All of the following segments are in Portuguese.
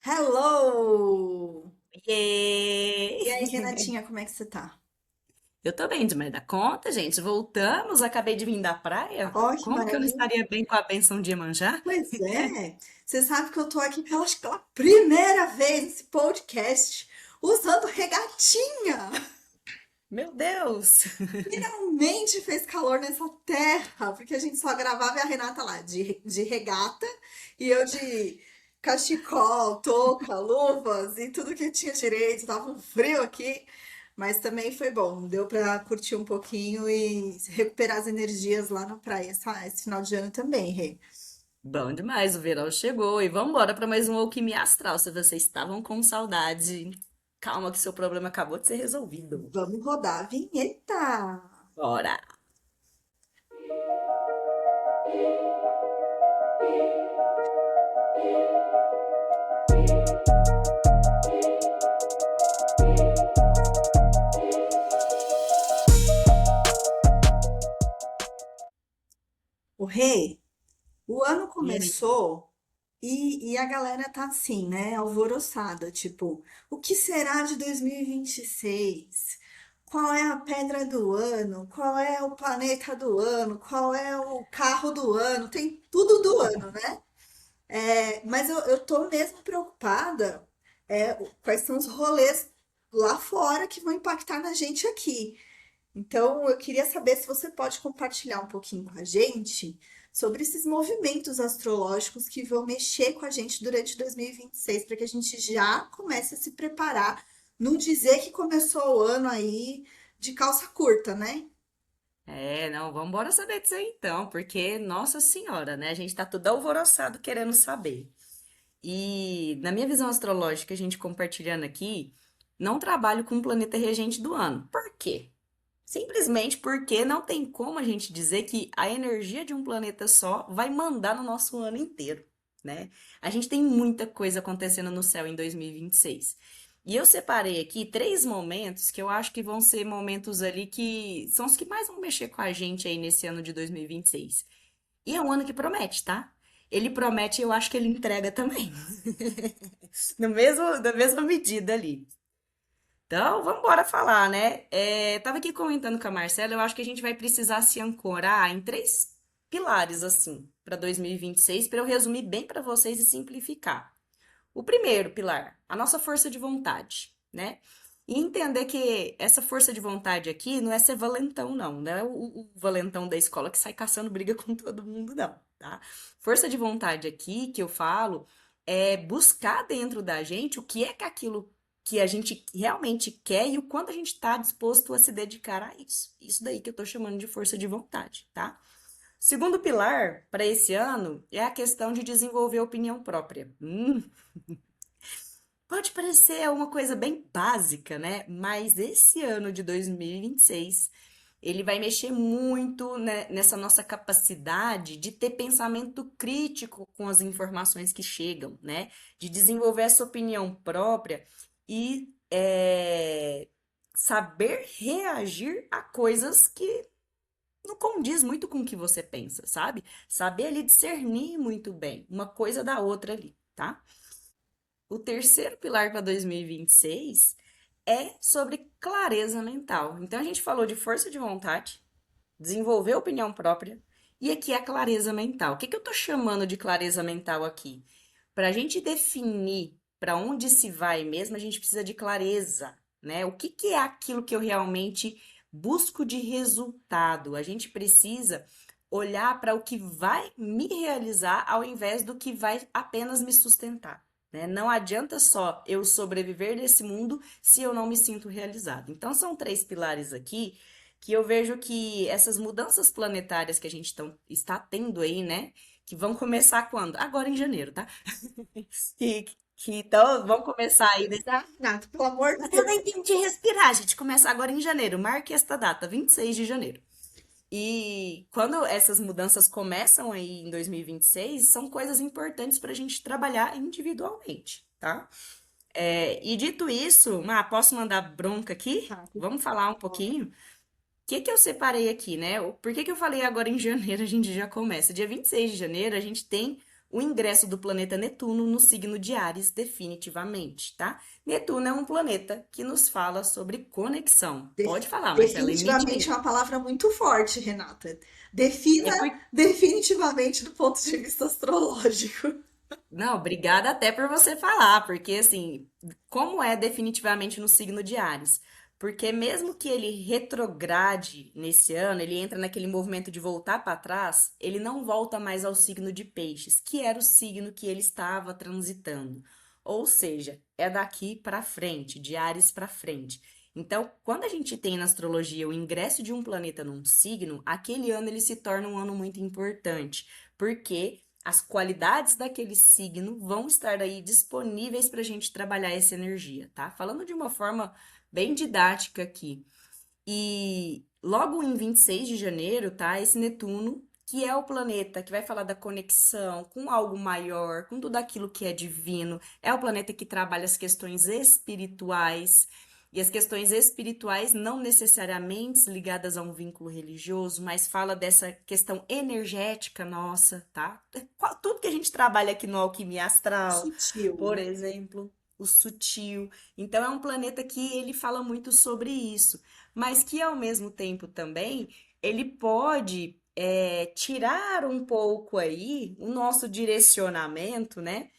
Hello! E aí, Oiê! Renatinha, como é que você tá? Eu tô bem demais da conta, gente. Voltamos, acabei de vir da praia. Oh, que Como que eu não maravilha! estaria bem com a benção de Iemanjá? Pois é, você sabe que eu tô aqui pela primeira vez nesse podcast usando regatinha. Meu Deus! Finalmente fez calor nessa terra, porque a gente só gravava e a Renata lá de regata e eu de cachecol, touca, luvas e tudo que eu tinha direito. Tava um frio aqui, mas também foi bom. Deu pra curtir um pouquinho e recuperar as energias lá na praia esse final de ano também, Rê. Bom demais, o verão chegou e vamos embora para mais um Alquimia Astral. Se vocês estavam com saudade, calma que seu problema acabou de ser resolvido. Vamos rodar a vinheta! Bora! O Rê, o ano E aí? começou. E a galera tá assim, né, alvoroçada, tipo, o que será de 2026? Qual é a pedra do ano? Qual é o planeta do ano? Qual é o carro do ano? Tem tudo do ano, né? Mas eu tô mesmo preocupada, quais são os rolês lá fora que vão impactar na gente aqui. Então, eu queria saber se você pode compartilhar um pouquinho com a gente sobre esses movimentos astrológicos que vão mexer com a gente durante 2026, para que a gente já comece a se preparar, não dizer que começou o ano aí de calça curta, né? Não, vamos embora saber disso aí então, porque, nossa senhora, né? A gente tá tudo alvoroçado querendo saber. E na minha visão astrológica, a gente compartilhando aqui, não trabalho com o planeta regente do ano. Por quê? Simplesmente porque não tem como a gente dizer que a energia de um planeta só vai mandar no nosso ano inteiro, né? A gente tem muita coisa acontecendo no céu em 2026. E eu separei aqui três momentos que eu acho que vão ser momentos ali que são os que mais vão mexer com a gente aí nesse ano de 2026. E é um ano que promete, tá? Ele promete e eu acho que ele entrega também. No mesmo, da mesma medida ali. Então, vamos embora falar, né? Tava aqui comentando com a Marcela, eu acho que a gente vai precisar se ancorar em três pilares, assim, para 2026, para eu resumir bem para vocês e simplificar. O primeiro pilar, a nossa força de vontade, né? E entender que essa força de vontade aqui não é ser valentão, não. Não é o valentão da escola que sai caçando briga com todo mundo, não, tá? Força de vontade aqui, que eu falo, é buscar dentro da gente o que é que aquilo que a gente realmente quer e o quanto a gente está disposto a se dedicar a isso. Isso daí que eu tô chamando de força de vontade, tá? Segundo pilar para esse ano é a questão de desenvolver opinião própria. Pode parecer uma coisa bem básica, né? Mas esse ano de 2026, ele vai mexer muito, né, nessa nossa capacidade de ter pensamento crítico com as informações que chegam, né? De desenvolver essa opinião própria e saber reagir a coisas que não condiz muito com o que você pensa, sabe? Saber ali discernir muito bem uma coisa da outra ali, tá? O terceiro pilar para 2026 é sobre clareza mental. Então a gente falou de força de vontade, desenvolver opinião própria e aqui é a clareza mental. O que que eu estou chamando de clareza mental aqui? Para a gente definir para onde se vai mesmo, a gente precisa de clareza, né? O que que é aquilo que eu realmente busco de resultado? A gente precisa olhar para o que vai me realizar ao invés do que vai apenas me sustentar. Né? Não adianta só eu sobreviver nesse mundo se eu não me sinto realizado. Então, são três pilares aqui que eu vejo que essas mudanças planetárias que a gente está tendo aí, né? Que vão começar quando? Agora em janeiro, tá? Que, que então vão começar aí. Tá, Renato, pelo amor de Até Deus. nem tempo de respirar, gente. Começa agora em janeiro. Marque esta data, 26 de janeiro. E quando essas mudanças começam aí em 2026, são coisas importantes para a gente trabalhar individualmente, tá? E dito isso, posso mandar bronca aqui? Tá, por Vamos falar um favor. pouquinho? Que eu separei aqui, né? Por que que eu falei agora em janeiro a gente já começa? Dia 26 de janeiro a gente tem o ingresso do planeta Netuno no signo de Áries definitivamente, tá? Netuno é um planeta que nos fala sobre conexão. Pode falar, Marcela, emite Definitivamente é aí. uma palavra muito forte, Renata. É Defina por... definitivamente do ponto de vista astrológico. Não, obrigada até por você falar, porque assim, como é definitivamente no signo de Áries? Porque mesmo que ele retrograde nesse ano, ele entra naquele movimento de voltar para trás, ele não volta mais ao signo de Peixes, que era o signo que ele estava transitando. Ou seja, é daqui para frente, de Áries para frente. Então, quando a gente tem na astrologia o ingresso de um planeta num signo, aquele ano ele se torna um ano muito importante, porque as qualidades daquele signo vão estar aí disponíveis para a gente trabalhar essa energia, tá? Falando de uma forma bem didática aqui. E logo em 26 de janeiro, tá? Esse Netuno, que é o planeta que vai falar da conexão com algo maior, com tudo aquilo que é divino, é o planeta que trabalha as questões espirituais. E as questões espirituais não necessariamente ligadas a um vínculo religioso, mas fala dessa questão energética nossa, tá? Tudo que a gente trabalha aqui no Alquimia Astral, por Sutil. exemplo, o sutil. Então é um planeta que ele fala muito sobre isso, mas que ao mesmo tempo também ele pode tirar um pouco aí o nosso direcionamento, né?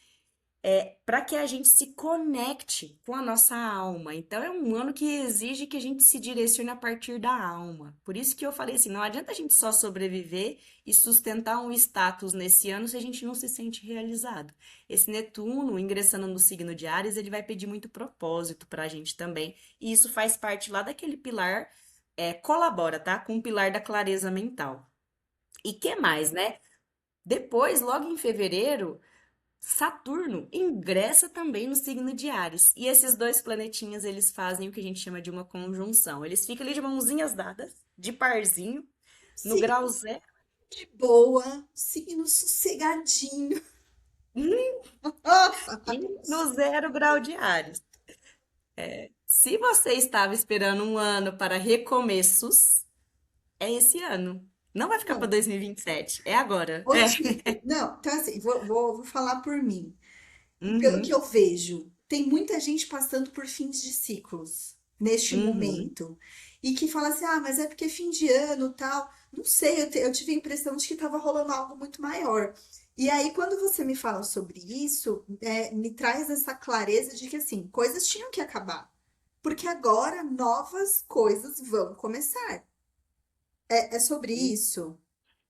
Para que a gente se conecte com a nossa alma. Então, é um ano que exige que a gente se direcione a partir da alma. Por isso que eu falei assim: não adianta a gente só sobreviver e sustentar um status nesse ano se a gente não se sente realizado. Esse Netuno, ingressando no signo de Áries, ele vai pedir muito propósito para a gente também. E isso faz parte lá daquele pilar, colabora, tá? Com o pilar da clareza mental. E que mais, né? Depois, logo em fevereiro. Saturno ingressa também no signo de Áries. E esses dois planetinhas, eles fazem o que a gente chama de uma conjunção. Eles ficam ali de mãozinhas dadas, de parzinho, no grau Signo zero, de boa, signo sossegadinho. e no zero grau de Áries. Se você estava esperando um ano para recomeços, é esse ano. Não vai ficar para Não, 2027, é agora. o tipo, não, então assim, vou falar por mim. E pelo que Uhum, eu vejo, tem muita gente passando por fins de ciclos neste uhum. momento. E que fala assim, ah, mas é porque é fim de ano, tal. Não sei, eu tive a impressão de que estava rolando algo muito maior. E aí, quando você me fala sobre isso, me traz essa clareza de que, assim, coisas tinham que acabar. Porque agora novas coisas vão começar. É sobre isso?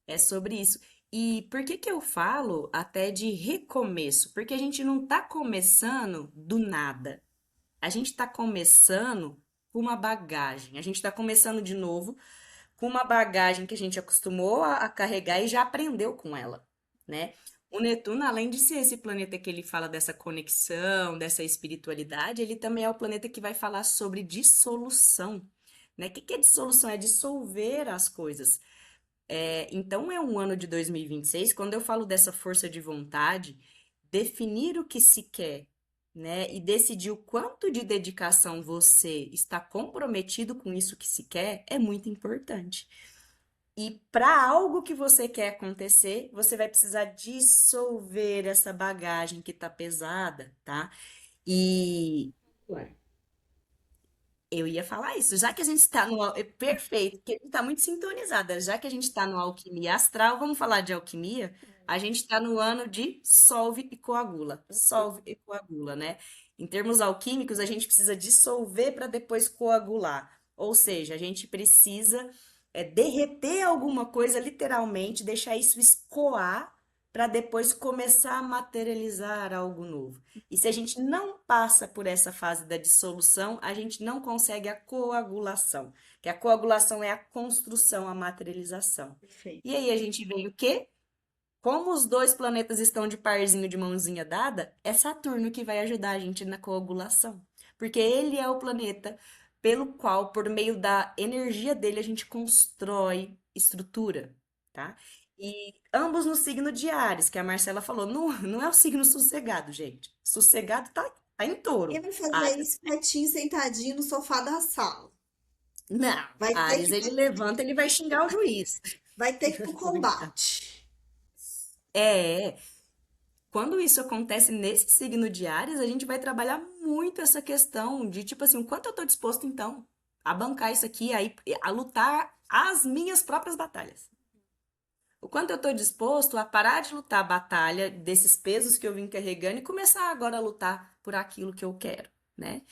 É sobre isso. E por que que eu falo até de recomeço? Porque a gente não tá começando do nada. A gente tá começando com uma bagagem. A gente tá começando de novo com uma bagagem que a gente acostumou a carregar e já aprendeu com ela, né? O Netuno, além de ser esse planeta que ele fala dessa conexão, dessa espiritualidade, ele também é o planeta que vai falar sobre dissolução, né? O que que é dissolução? É dissolver as coisas. Então, é um ano de 2026, quando eu falo dessa força de vontade, definir o que se quer, né? E decidir o quanto de dedicação você está comprometido com isso que se quer é muito importante. E para algo que você quer acontecer, você vai precisar dissolver essa bagagem que tá pesada, tá? E eu ia falar isso, já que a gente está no. Perfeito, porque a gente está muito sintonizada. Já que a gente está no Alquimia Astral, vamos falar de alquimia? A gente está no ano de solve e coagula. Solve e coagula, né? Em termos alquímicos, a gente precisa dissolver para depois coagular. Ou seja, a gente precisa derreter alguma coisa, literalmente, deixar isso escoar para depois começar a materializar algo novo. E se a gente não passa por essa fase da dissolução, a gente não consegue a coagulação, que a coagulação é a construção, a materialização. E Perfeito. aí a gente vê o quê? Como os dois planetas estão de parzinho, de mãozinha dada, é Saturno que vai ajudar a gente na coagulação. Porque ele é o planeta pelo qual, por meio da energia dele, a gente constrói estrutura, tá? E ambos no signo de Áries, que a Marcela falou, não, não é o signo sossegado, gente. Sossegado tá em E touro. vai fazer Áries, isso quietinho, sentadinho no sofá da sala. não. Vai ter Áries, que, ele levanta, ele vai xingar o juiz. vai ter que ir pro Tô brincando. combate. É. quando isso acontece nesse signo de Áries, a gente vai trabalhar muito essa questão de, tipo assim, o quanto eu tô disposto, então, a bancar isso aqui, a lutar as minhas próprias batalhas. O quanto eu tô disposto a parar de lutar a batalha desses pesos que eu vim carregando e começar agora a lutar por aquilo que eu quero, né?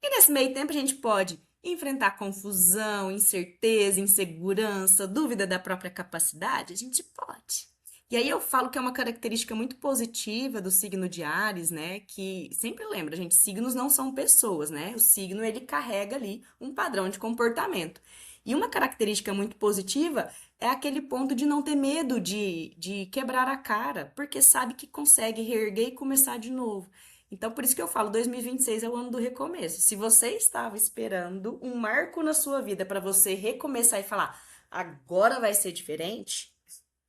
E nesse meio tempo a gente pode enfrentar confusão, incerteza, insegurança, dúvida da própria capacidade? A gente pode. E aí eu falo que é uma característica muito positiva do signo de Áries, né? Que sempre lembra, gente, signos não são pessoas, né? O signo ele carrega ali um padrão de comportamento. E uma característica muito positiva é aquele ponto de não ter medo de quebrar a cara, porque sabe que consegue reerguer e começar de novo. Então, por isso que eu falo, 2026 é o ano do recomeço. Se você estava esperando um marco na sua vida para você recomeçar e falar, agora vai ser diferente,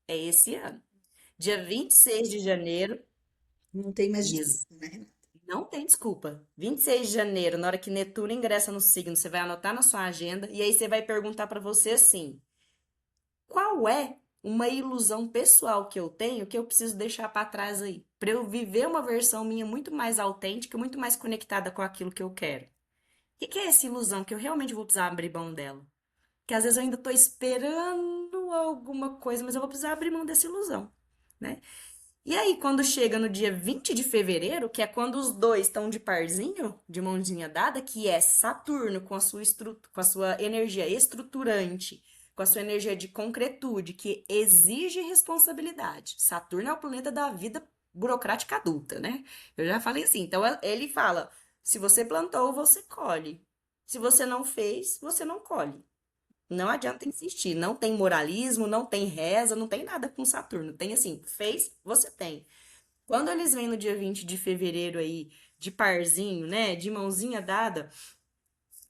é esse ano. Dia 26 de janeiro, Não tem mais isso, desculpa, né? não tem desculpa. 26 de janeiro, na hora que Netuno ingressa no signo, você vai anotar na sua agenda e aí você vai perguntar para você assim: qual é uma ilusão pessoal que eu tenho que eu preciso deixar para trás aí, para eu viver uma versão minha muito mais autêntica, muito mais conectada com aquilo que eu quero? O que é essa ilusão que eu realmente vou precisar abrir mão dela? Que às vezes eu ainda estou esperando alguma coisa, mas eu vou precisar abrir mão dessa ilusão, né? E aí, quando chega no dia 20 de fevereiro, que é quando os dois estão de parzinho, de mãozinha dada, que é Saturno com a com a sua energia estruturante, com a sua energia de concretude, que exige responsabilidade. Saturno é o planeta da vida burocrática adulta, né? Eu já falei assim. Então, ele fala: se você plantou, você colhe. Se você não fez, você não colhe. Não adianta insistir, não tem moralismo, não tem reza, não tem nada com Saturno. Tem assim, fez, você tem. Quando eles vêm no dia 20 de fevereiro aí, de parzinho, né, de mãozinha dada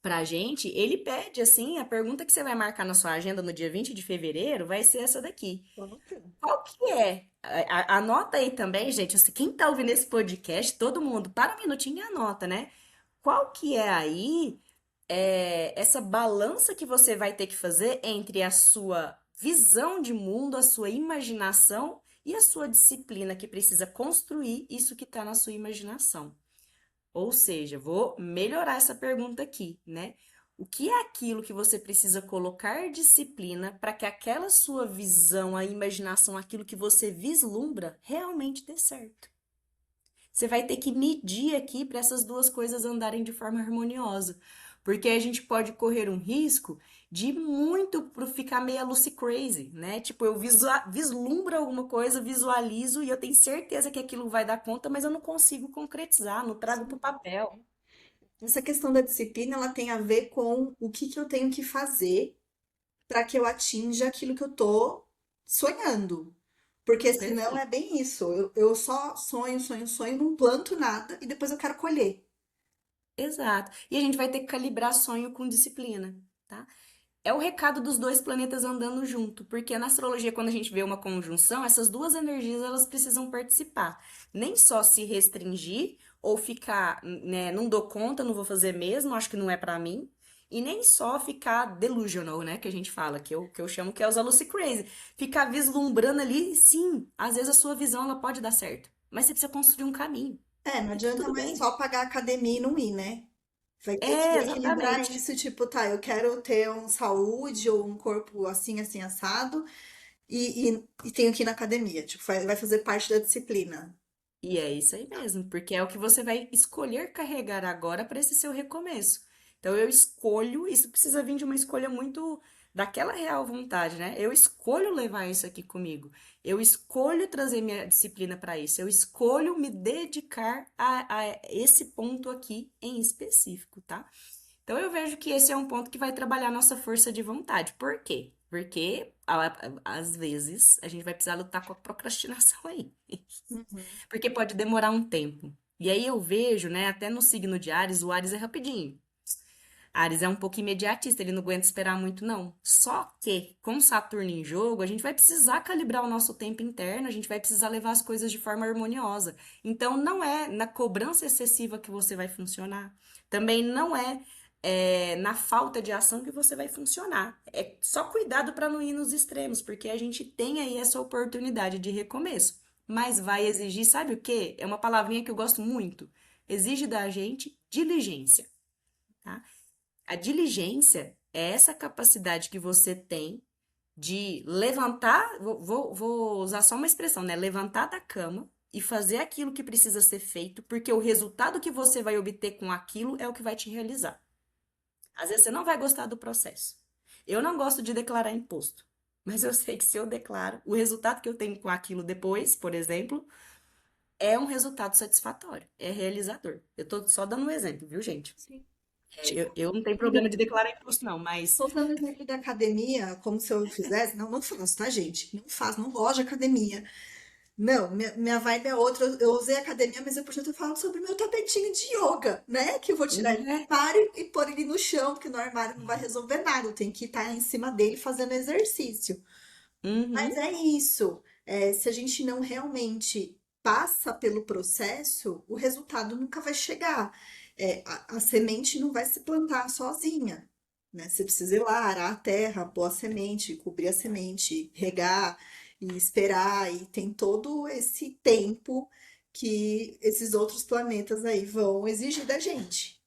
pra gente, ele pede assim, a pergunta que você vai marcar na sua agenda no dia 20 de fevereiro vai ser essa daqui. Qual que é? Anota aí também, gente, quem tá ouvindo esse podcast, todo mundo, para um minutinho e anota, né? Qual que é aí essa balança que você vai ter que fazer entre a sua visão de mundo, a sua imaginação e a sua disciplina que precisa construir isso que está na sua imaginação. Ou seja, vou melhorar essa pergunta aqui, né? O que é aquilo que você precisa colocar disciplina para que aquela sua visão, a imaginação, aquilo que você vislumbra, realmente dê certo? Você vai ter que medir aqui para essas duas coisas andarem de forma harmoniosa. Porque a gente pode correr um risco de muito pro ficar meio lucy crazy, né? Tipo, eu vislumbro alguma coisa, visualizo e eu tenho certeza que aquilo vai dar conta, mas eu não consigo concretizar, não trago pro papel. Essa questão da disciplina, ela tem a ver com o que eu tenho que fazer para que eu atinja aquilo que eu tô sonhando. Porque senão é Perfeito. bem isso. Eu só sonho, sonho, sonho, não planto nada e depois eu quero colher. Exato. E a gente vai ter que calibrar sonho com disciplina, tá? É o recado dos dois planetas andando junto, porque na astrologia, quando a gente vê uma conjunção, essas duas energias elas precisam participar. Nem só se restringir ou ficar, né, não dou conta, não vou fazer mesmo, acho que não é pra mim. E nem só ficar delusional, né, que a gente fala, que eu chamo que é os Lucy Crazy. Ficar vislumbrando ali, sim, às vezes a sua visão ela pode dar certo, mas você precisa construir um caminho. É, não E tá adianta tudo mais bem. só pagar a academia e não ir, né? Vai ter que É, equilibrar exatamente. isso, tipo, tá, eu quero ter um saúde ou um corpo assim, assim, assado, e tenho que ir na academia. Tipo, vai fazer parte da disciplina. E é isso aí mesmo, porque é o que você vai escolher carregar agora para esse seu recomeço. Então eu escolho, isso precisa vir de uma escolha muito daquela real vontade, né? Eu escolho levar isso aqui comigo. Eu escolho trazer minha disciplina para isso. Eu escolho me dedicar a esse ponto aqui em específico, tá? Então eu vejo que esse é um ponto que vai trabalhar nossa força de vontade. Por quê? Porque às vezes a gente vai precisar lutar com a procrastinação aí. Uhum. Porque pode demorar um tempo. E aí eu vejo, né, até no signo de Áries, o Áries é rapidinho. Áries é um pouco imediatista, ele não aguenta esperar muito, não. Só que, com Saturno em jogo, a gente vai precisar calibrar o nosso tempo interno, a gente vai precisar levar as coisas de forma harmoniosa. Então, não é na cobrança excessiva que você vai funcionar. Também não é na falta de ação que você vai funcionar. É só cuidado para não ir nos extremos, porque a gente tem aí essa oportunidade de recomeço. mas vai exigir, sabe o quê? É uma palavrinha que eu gosto muito. Exige da gente diligência, tá? A diligência é essa capacidade que você tem de levantar, vou usar só uma expressão, né? Levantar da cama e fazer aquilo que precisa ser feito, porque o resultado que você vai obter com aquilo é o que vai te realizar. Às vezes você não vai gostar do processo. Eu não gosto de declarar imposto, mas eu sei que se eu declaro, o resultado que eu tenho com aquilo depois, por exemplo, é um resultado satisfatório, é realizador. Eu tô só dando um exemplo, viu, gente? Sim. Eu não tenho problema de declarar imposto, não, mas. Usando o exemplo da academia, como se eu fizesse, não, não faço, tá, gente? Não faço, não gosto de academia. Não, minha vibe é outra. Eu usei academia, mas eu podia ter falado sobre o meu tapetinho de yoga, né? Que eu vou tirar ele do Né? armário e pôr ele no chão, porque no armário não vai resolver nada. Eu tenho que estar em cima dele fazendo exercício. Mas Uhum, é isso. Se a gente não realmente passa pelo processo, o resultado nunca vai chegar. A semente não vai se plantar sozinha, né? Você precisa ir lá, arar a terra, pôr a semente, cobrir a semente, regar e esperar. E tem todo esse tempo que esses outros planetas aí vão exigir da gente.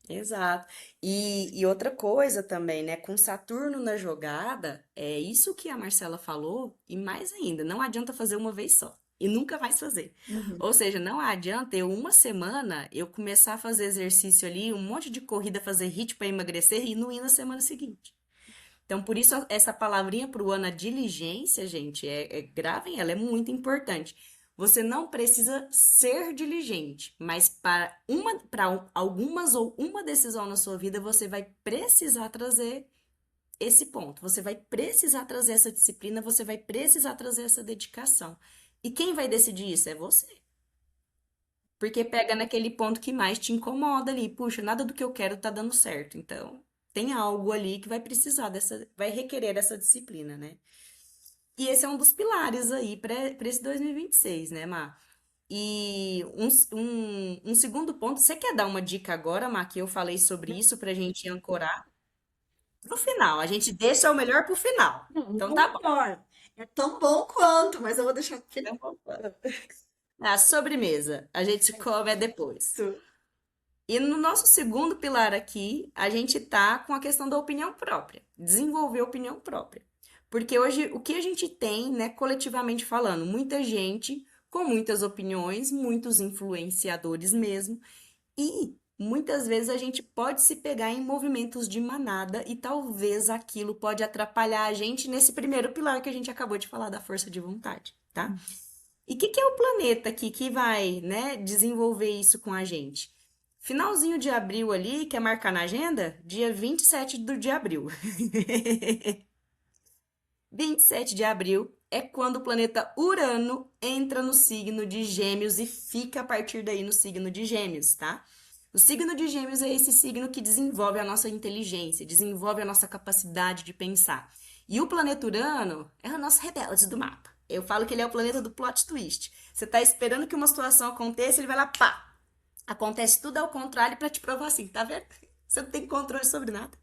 exato. E outra coisa também, né? Com Saturno na jogada, é isso que a Marcela falou, e mais ainda, não adianta fazer uma vez só. E nunca mais fazer. Uhum. Ou seja, não adianta eu uma semana eu começar a fazer exercício ali, um monte de corrida, fazer HIIT para emagrecer e não ir na semana seguinte. Então, por isso, essa palavrinha para o ano, a diligência, gente, gravem ela, é muito importante. Você não precisa ser diligente, mas para algumas ou uma decisão na sua vida, você vai precisar trazer esse ponto. Você vai precisar trazer essa disciplina, você vai precisar trazer essa dedicação. E quem vai decidir isso é você. Porque pega naquele ponto que mais te incomoda ali. Puxa, nada do que eu quero tá dando certo. Então, tem algo ali que vai precisar dessa, vai requerer essa disciplina, né? E esse é um dos pilares aí para esse 2026, né, Má? E um segundo ponto, você quer dar uma dica agora, Má, que eu falei sobre isso pra gente ancorar pro final. A gente deixa o melhor pro final. Não, Então não tá bom. melhor. É tão bom quanto, mas eu vou deixar pro final. Então, vamos lá. A sobremesa, a gente come é depois. Isso. E no nosso segundo pilar aqui, a gente tá com a questão da opinião própria, desenvolver opinião própria. Porque hoje o que a gente tem, né, coletivamente falando, muita gente com muitas opiniões, muitos influenciadores mesmo, e muitas vezes a gente pode se pegar em movimentos de manada e talvez aquilo pode atrapalhar a gente nesse primeiro pilar que a gente acabou de falar da força de vontade, tá? E o que é o planeta aqui que vai, né, desenvolver isso com a gente? Finalzinho de abril ali, quer marcar na agenda? Dia 27 de abril. 27 de abril é quando o planeta Urano entra no signo de Gêmeos e fica a partir daí no signo de Gêmeos, tá? O signo de Gêmeos é esse signo que desenvolve a nossa inteligência, desenvolve a nossa capacidade de pensar. E o planeta Urano é o nosso rebelde do mapa. Eu falo que ele é o planeta do plot twist. Você tá esperando que uma situação aconteça, ele vai lá, pá! Acontece tudo ao contrário pra te provar assim, tá vendo? Você não tem controle sobre nada.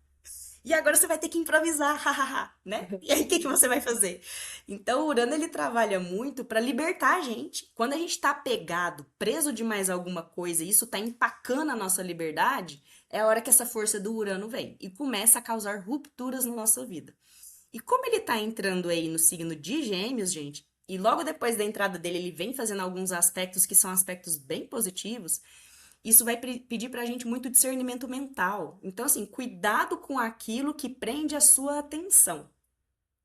E agora você vai ter que improvisar, hahaha, né? E aí, o que que você vai fazer? Então, o Urano, ele trabalha muito para libertar a gente. Quando a gente tá pegado, preso demais a alguma coisa, e isso tá empacando a nossa liberdade, é a hora que essa força do Urano vem e começa a causar rupturas na nossa vida. E como ele tá entrando aí no signo de Gêmeos, gente, e logo depois da entrada dele, ele vem fazendo alguns aspectos que são aspectos bem positivos, isso vai pedir pra gente muito discernimento mental. Então, assim, cuidado com aquilo que prende a sua atenção,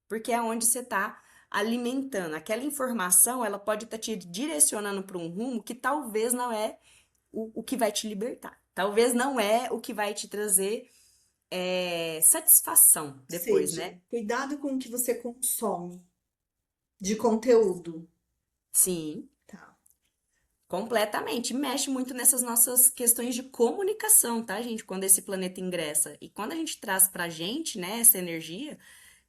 porque é onde você está alimentando. Aquela informação, ela pode estar te direcionando para um rumo que talvez não é o que vai te libertar. Talvez não é o que vai te trazer satisfação depois, Seja, né? cuidado com o que você consome de conteúdo. Sim, Tá. completamente. Mexe muito nessas nossas questões de comunicação, tá, gente? Quando esse planeta ingressa. E quando a gente traz pra gente, né, essa energia,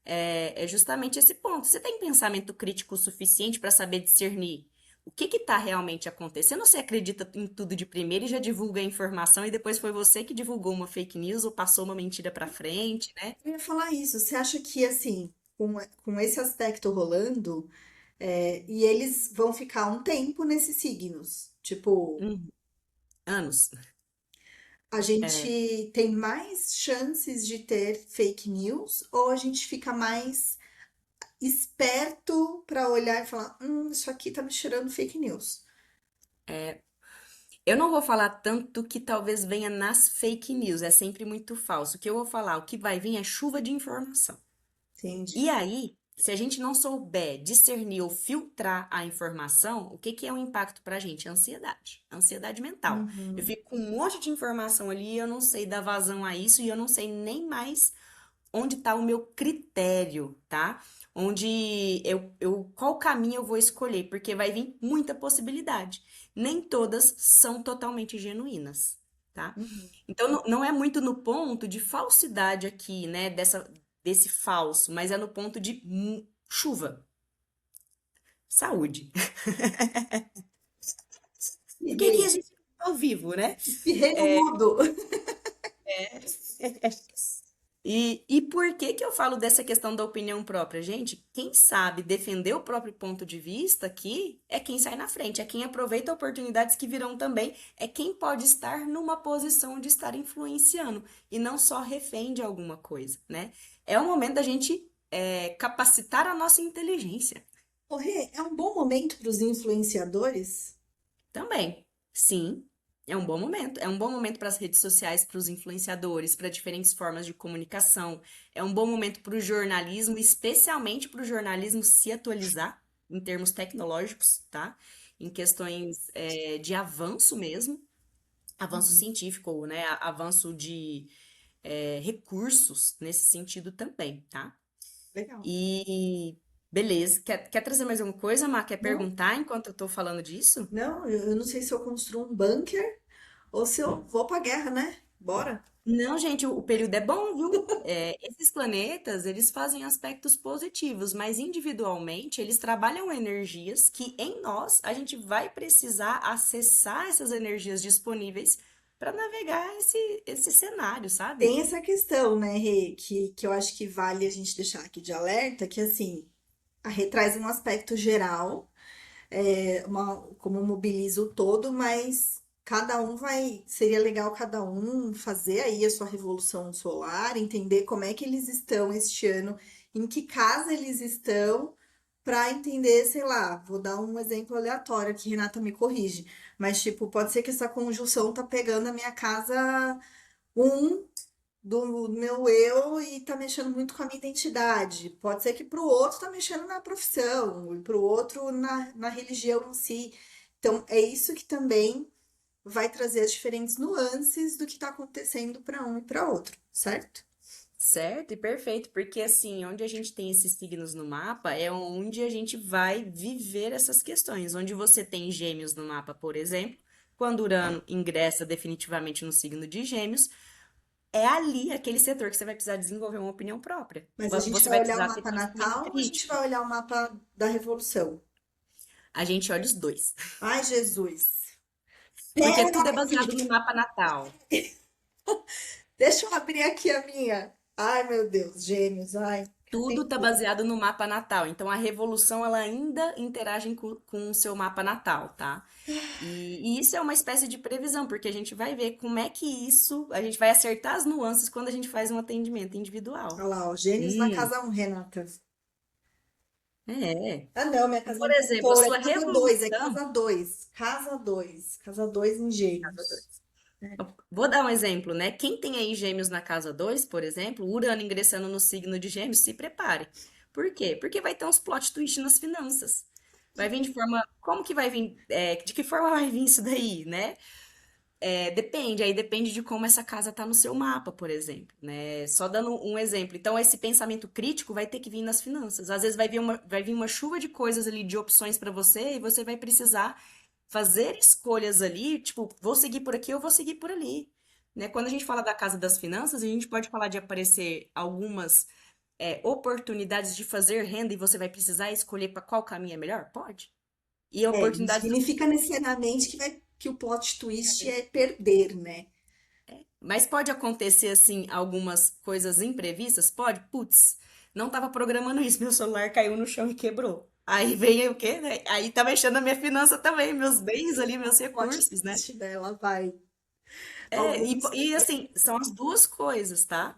é justamente esse ponto. Você tem pensamento crítico suficiente para saber discernir o que está realmente acontecendo? Ou você acredita em tudo de primeira e já divulga a informação e depois foi você que divulgou uma fake news ou passou uma mentira para frente, né? Eu ia falar isso. Você acha que, assim, com esse aspecto rolando, E eles vão ficar um tempo nesses signos. Tipo, Uhum. Anos. a É, gente tem mais chances de ter fake news ou a gente fica mais esperto para olhar e falar, isso aqui tá me cheirando fake news. eu não vou falar tanto que talvez venha nas fake news, é sempre muito falso. O que eu vou falar, o que vai vir é chuva de informação. E Entendi. aí, se a gente não souber discernir ou filtrar a informação, o que que é o impacto pra gente? Ansiedade, ansiedade mental. Eu Uhum. fico com um monte de informação ali, e eu não sei dar vazão a isso e eu não sei nem mais onde está o meu critério, tá? Onde qual caminho eu vou escolher, porque vai vir muita possibilidade. Nem todas são totalmente genuínas, tá? Uhum. Então não é muito no ponto de falsidade aqui, né? Desse falso, mas é no ponto de chuva, saúde. Porque aqui a Espirrei. gente tá ao vivo, né? Espirrei no mudo. E por que que eu falo dessa questão da opinião própria? Gente, quem sabe defender o próprio ponto de vista aqui é quem sai na frente, é quem aproveita oportunidades que virão também, é quem pode estar numa posição de estar influenciando e não só refém de alguma coisa, né? É o momento da gente capacitar a nossa inteligência. Ô, Rê, é um bom momento para os influenciadores? Também, sim, é um bom momento. É um bom momento para as redes sociais, para os influenciadores, para diferentes formas de comunicação. É um bom momento para o jornalismo, especialmente para o jornalismo se atualizar em termos tecnológicos, tá? Em questões de avanço mesmo, avanço Uhum. científico, né? Avanço de recursos nesse sentido também, tá? Legal. E beleza. Quer trazer mais alguma coisa, Mar? Quer Não, perguntar enquanto eu tô falando disso? não, eu não sei se eu construo um bunker ou se eu vou pra guerra, né? Bora. Não, gente, o período é bom, viu? Esses planetas, eles fazem aspectos positivos, mas individualmente eles trabalham energias que em nós a gente vai precisar acessar essas energias disponíveis para navegar esse cenário, sabe? Tem essa questão, né, Rê, que eu acho que vale a gente deixar aqui de alerta, que assim, a Rê traz um aspecto geral, como mobiliza o todo, mas cada um seria legal cada um fazer aí a sua revolução solar, entender como é que eles estão este ano, em que casa eles estão, para entender, sei lá, vou dar um exemplo aleatório aqui, Renata me corrige, mas tipo, pode ser que essa conjunção tá pegando a minha casa um do meu eu e tá mexendo muito com a minha identidade. Pode ser que para o outro tá mexendo na profissão, e para o outro na religião em si. Então, é isso que também vai trazer as diferentes nuances do que está acontecendo para um e para outro, certo? Certo e perfeito, porque assim, onde a gente tem esses signos no mapa é onde a gente vai viver essas questões. Onde você tem Gêmeos no mapa, por exemplo, quando Urano ingressa definitivamente no signo de Gêmeos, é ali, aquele setor que você vai precisar desenvolver uma opinião própria. Mas a gente Você vai vai olhar o precisar ter mapa pensamento natal ou a gente vai crítico. olhar o mapa da revolução? A gente olha os dois, Ai, Jesus. porque Pera tudo é aí, baseado no mapa natal. deixa eu abrir aqui a minha. Ai, meu Deus, gêmeos, ai. Tudo está baseado no mapa natal. Então, a revolução, ela ainda interage com o seu mapa natal, tá? E isso é uma espécie de previsão, porque a gente vai ver como é que isso, a gente vai acertar as nuances quando a gente faz um atendimento Olha individual. lá, ó, gêmeos na Hum, casa um, Renata. é. Ah, não, minha casa Por não tem exemplo, a touro, é sua casa 2, é revolução. casa 2, casa 2, casa 2 em Casa gêmeos. 2. Vou dar um exemplo, né? Quem tem aí Gêmeos na casa 2, por exemplo, Urano ingressando no signo de Gêmeos, se prepare. Por quê? Porque vai ter uns plot twist nas finanças. Vai vir de forma. Como que vai vir? De que forma vai vir isso daí, né? Depende, aí depende de como essa casa tá no seu mapa, por exemplo, né? Só dando um exemplo. Então, esse pensamento crítico vai ter que vir nas finanças. Às vezes vai vir uma chuva de coisas ali, de opções para você, e você vai precisar fazer escolhas ali, tipo, vou seguir por aqui ou vou seguir por ali. Né? Quando a gente fala da casa das finanças, a gente pode falar de aparecer algumas oportunidades de fazer renda e você vai precisar escolher para qual caminho é melhor? Pode. E Não oportunidades significa necessariamente que o plot twist é perder, né? Mas pode acontecer, assim, algumas coisas imprevistas? Pode? Putz, não estava programando isso, meu celular caiu no chão e quebrou. Aí vem o quê, né? Aí tá mexendo na minha finança também, meus bens ali, meus O plot recursos, né? twist dela vai. É, Alguns. e assim, são as duas coisas, tá?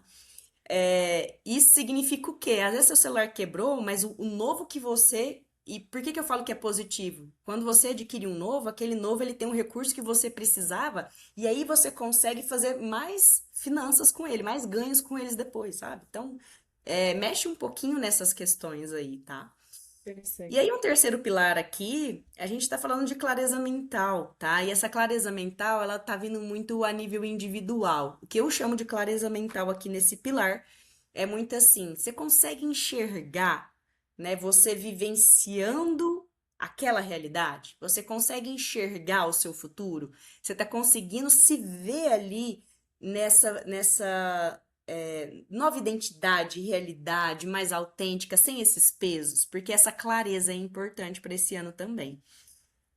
Isso significa o quê? Às vezes seu celular quebrou, mas o novo que você. E por que que eu falo que é positivo? Quando você adquire um novo, aquele novo ele tem um recurso que você precisava, e aí você consegue fazer mais finanças com ele, mais ganhos com eles depois, sabe? Então, mexe um pouquinho nessas questões aí, tá? E Interessante. aí, um terceiro pilar aqui, a gente está falando de clareza mental, tá? E essa clareza mental, ela tá vindo muito a nível individual. O que eu chamo de clareza mental aqui nesse pilar é muito assim, você consegue enxergar, né, você vivenciando aquela realidade? Você consegue enxergar o seu futuro? Você está conseguindo se ver ali nessa nova identidade, realidade mais autêntica, sem esses pesos, porque essa clareza é importante para esse ano também.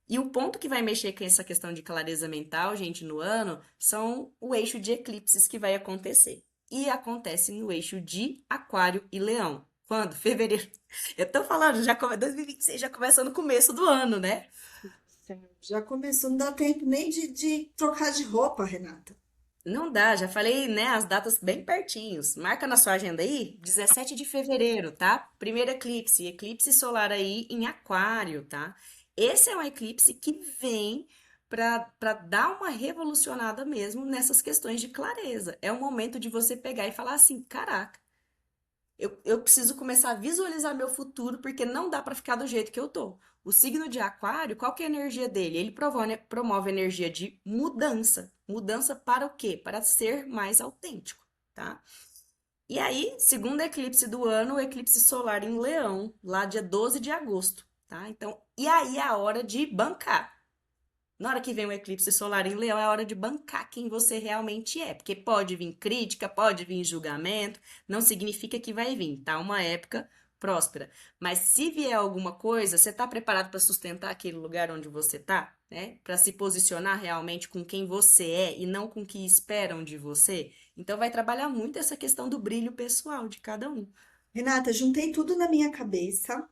E o ponto que vai mexer com essa questão de clareza mental, gente, no ano, são o eixo de eclipses que vai acontecer. E acontece no eixo de Aquário e Leão. Quando? Fevereiro. Eu tô falando, 2026 já começa no começo do ano, né? Já começou, não dá tempo nem de trocar de roupa, Renata. Não dá, já falei, né, as datas bem pertinhos. Marca na sua agenda aí, 17 de fevereiro, tá? Primeiro eclipse, eclipse solar aí em Aquário, tá? Esse é um eclipse que vem para dar uma revolucionada mesmo nessas questões de clareza. É o momento de você pegar e falar assim, caraca, eu preciso começar a visualizar meu futuro, porque não dá para ficar do jeito que eu tô. O signo de Aquário, qual que é a energia dele? Ele promove energia de mudança. Mudança para o quê? Para ser mais autêntico, tá? E aí, segundo eclipse do ano, o eclipse solar em Leão, lá dia 12 de agosto, tá? Então, e aí é a hora de bancar. Na hora que vem o eclipse solar em Leão, é hora de bancar quem você realmente é. Porque pode vir crítica, pode vir julgamento, não significa que vai vir, tá? Uma época próspera. Mas se vier alguma coisa, você tá preparado para sustentar aquele lugar onde você tá, né? Para se posicionar realmente com quem você é e não com o que esperam de você? Então vai trabalhar muito essa questão do brilho pessoal de cada um. Renata, juntei tudo na minha cabeça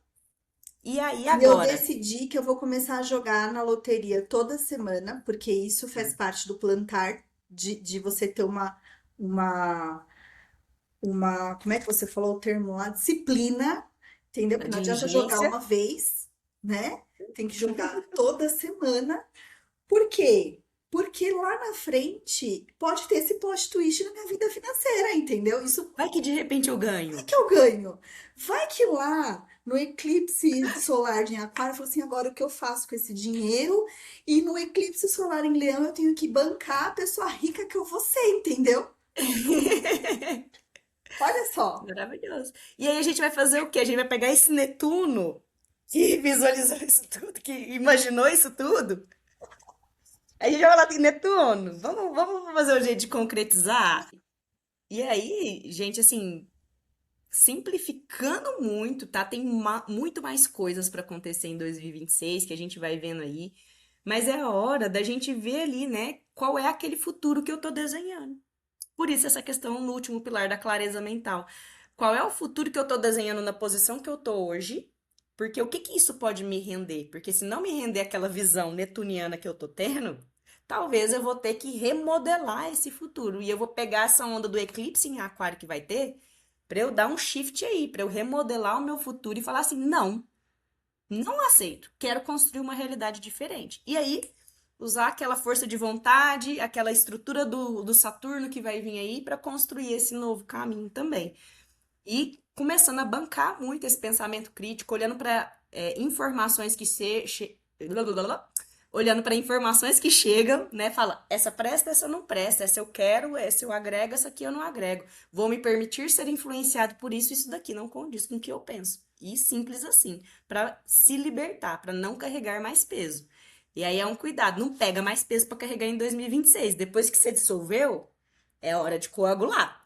E aí e eu agora? decidi que eu vou começar a jogar na loteria toda semana, porque isso faz Tá. parte do plantar, de você ter uma, como é que você falou o termo lá? Disciplina, entendeu? A Porque não adianta jogar diligência uma vez, né? Tem que jogar toda semana. Por quê? Porque lá na frente pode ter esse plot twist na minha vida financeira, entendeu? Isso vai que de repente eu vai ganho. que eu ganho. Vai que lá no eclipse solar de Aquário, eu falo assim, agora o que eu faço com esse dinheiro? E no eclipse solar em Leão, eu tenho que bancar a pessoa rica que eu vou ser, entendeu? Olha só. Maravilhoso. E aí a gente vai fazer o quê? A gente vai pegar esse Netuno que visualizou isso tudo, que imaginou isso tudo. A gente vai falar de Netuno. Vamos fazer um jeito de concretizar. E aí, gente, assim, simplificando muito, tá? Tem muito mais coisas para acontecer em 2026 que a gente vai vendo aí. Mas é a hora da gente ver ali, né? Qual é aquele futuro que eu tô desenhando. Por isso, essa questão no último pilar da clareza mental. Qual é o futuro que eu estou desenhando na posição que eu estou hoje? Porque o que que isso pode me render? Porque se não me render aquela visão netuniana que eu estou tendo, talvez eu vou ter que remodelar esse futuro. E eu vou pegar essa onda do eclipse em aquário que vai ter, para eu dar um shift aí, para eu remodelar o meu futuro e falar assim: não, não aceito. Quero construir uma realidade diferente. E aí, usar aquela força de vontade, aquela estrutura do Saturno que vai vir aí para construir esse novo caminho também. E começando a bancar muito esse pensamento crítico, olhando para informações que olhando para informações que chegam, né? Fala, essa presta, essa não presta, essa eu quero, essa eu agrego, essa aqui eu não agrego. Vou me permitir ser influenciado por isso, isso daqui não condiz com o que eu penso. E simples assim, para se libertar, para não carregar mais peso. E aí é um cuidado, não pega mais peso para carregar em 2026. Depois que você dissolveu, é hora de coagular.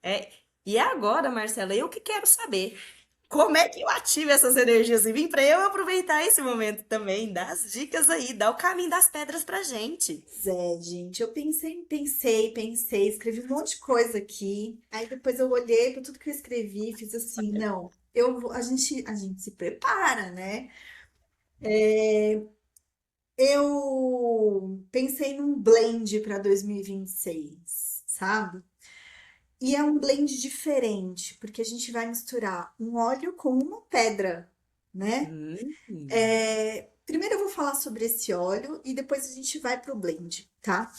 É, e agora, Marcela, eu que quero saber como é que eu ativo essas energias em mim para eu aproveitar esse momento também, dar as dicas aí, dar o caminho das pedras pra gente. Zé, gente, eu pensei, escrevi um monte de coisa aqui. Aí depois eu olhei para tudo que eu escrevi e fiz assim, não. a gente se prepara, né? Eu pensei num blend para 2026, sabe? E é um blend diferente, porque a gente vai misturar um óleo com uma pedra, né? Hum, Primeiro eu vou falar sobre esse óleo e depois a gente vai pro blend, tá?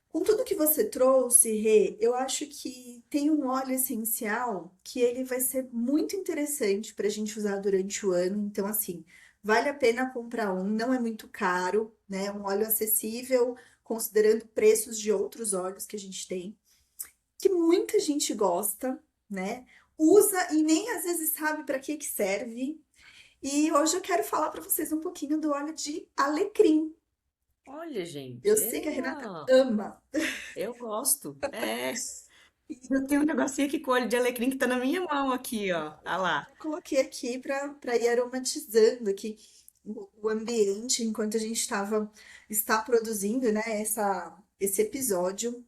Com tudo que você trouxe, Rê, eu acho que tem um óleo essencial que ele vai ser muito interessante para a gente usar durante o ano. Então, assim, vale a pena comprar um, não é muito caro, né? Um óleo acessível, considerando preços de outros óleos que a gente tem, que muita gente gosta, né? Usa e nem às vezes sabe para que que serve. E hoje eu quero falar para vocês um pouquinho do óleo de alecrim. olha, Eu gente, sei que a Renata ó, ama. eu gosto. Eu tenho um negocinho aqui com óleo de alecrim que tá na minha mão aqui, ó. Ah lá. Já coloquei aqui para ir aromatizando aqui o ambiente enquanto a gente está produzindo, né, esse episódio.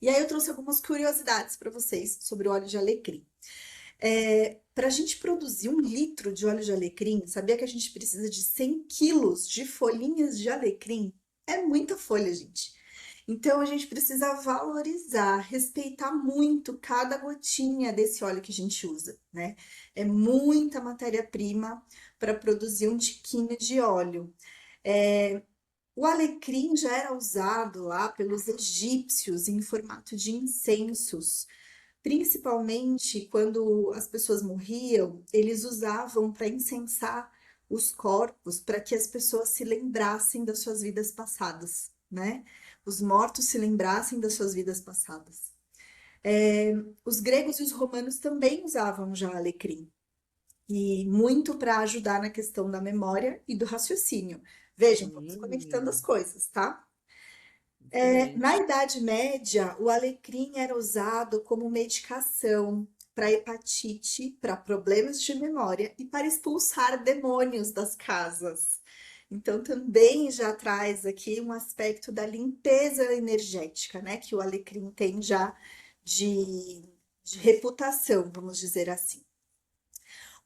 E aí eu trouxe algumas curiosidades para vocês sobre o óleo de alecrim. Para a gente produzir 1 litro de óleo de alecrim, sabia que a gente precisa de 100 quilos de folhinhas de alecrim? É muita folha, gente. Então a gente precisa valorizar, respeitar muito cada gotinha desse óleo que a gente usa, né? É muita matéria-prima para produzir um tiquinho de óleo. É, o alecrim já era usado lá pelos egípcios em formato de incensos. Principalmente quando as pessoas morriam, eles usavam para incensar os corpos, para que as pessoas se lembrassem das suas vidas passadas, né? Os mortos se lembrassem das suas vidas passadas. Os gregos e os romanos também usavam já alecrim, e muito para ajudar na questão da memória e do raciocínio. Vejam, vamos conectando as Hum, coisas, tá? Na diferente. Idade Média, o alecrim era usado como medicação para hepatite, para problemas de memória e para expulsar demônios das casas. Então, também já traz aqui um aspecto da limpeza energética, né? Que o alecrim tem já de, de reputação, vamos dizer assim.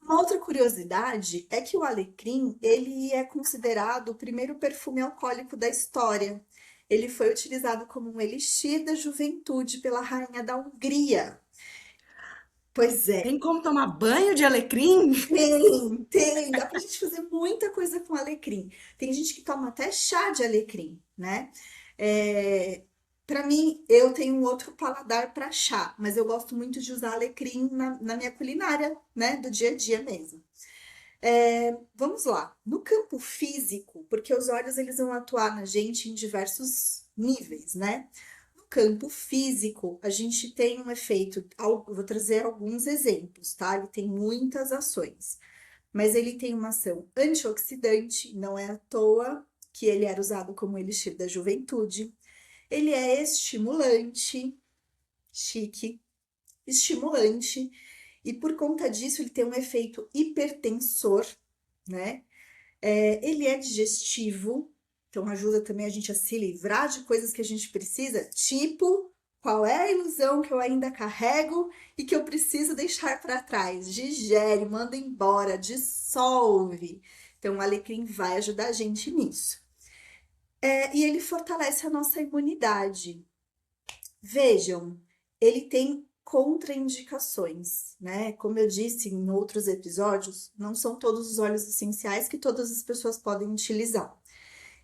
Uma outra curiosidade é que o alecrim, ele é considerado o primeiro perfume alcoólico da história. Ele foi utilizado como um elixir da juventude pela rainha da Hungria. Pois é, Tem como tomar banho de alecrim? tem, dá pra gente fazer muita coisa com alecrim. Tem gente que toma até chá de alecrim, né? É, para mim, eu tenho um outro paladar para chá, mas eu gosto muito de usar alecrim na minha culinária, né? Do dia a dia mesmo. Vamos lá. No campo físico, porque os olhos eles vão atuar na gente em diversos níveis, né? No campo físico, a gente tem um efeito, vou trazer alguns exemplos, tá? Ele tem muitas ações, mas ele tem uma ação antioxidante, não é à toa que ele era usado como elixir da juventude. Ele é estimulante, chique, estimulante, e por conta disso ele tem um efeito hipertensor, né? Ele é digestivo, então ajuda também a gente a se livrar de coisas que a gente precisa, tipo, qual é a ilusão que eu ainda carrego e que eu preciso deixar para trás? Digere, manda embora, dissolve. Então, o alecrim vai ajudar a gente nisso. E ele fortalece a nossa imunidade. Vejam, ele tem contraindicações, né? Como eu disse em outros episódios, não são todos os óleos essenciais que todas as pessoas podem utilizar.